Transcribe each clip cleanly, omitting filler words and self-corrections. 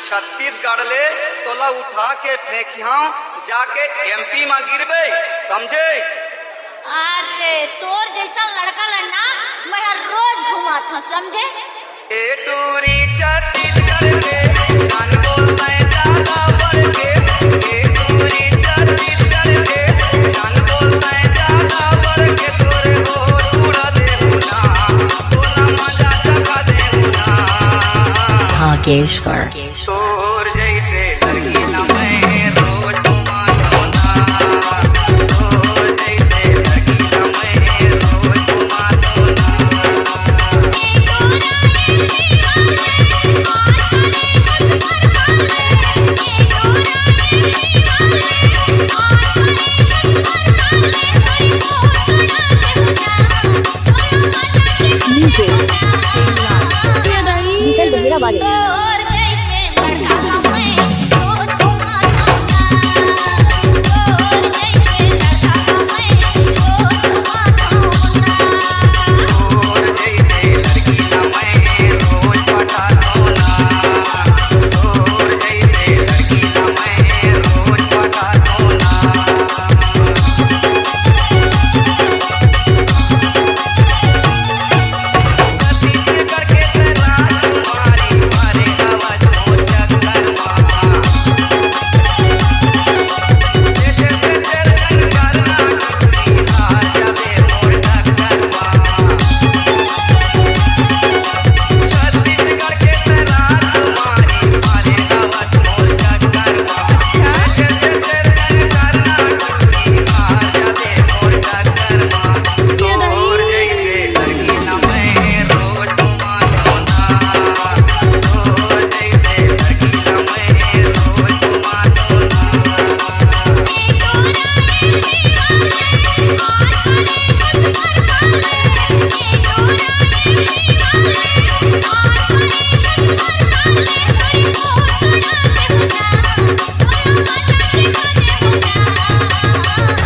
छत्तीसगढ़ ले तोला उठा के फेंकिया जाके एमपी में गिरबे, समझे? अरे तोर जैसा लड़का लड़ना मैं हर रोज घुमा था, समझे? ए टूरी छत्तीसगढ़ के जान बोलता है ज्यादा बढ़ के, ए टूरी छत्तीसगढ़ के जान बोलता है ज्यादा बढ़ के, तोरे हो उड़ा दे मुना, तोला मजा चखा दे मुना। भागेश्वर तोर जैसे लड़की न मैं रोज घुमाता ना, तोर जैसे लड़की न मैं रोज घुमाता ना।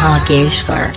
भागेश्वर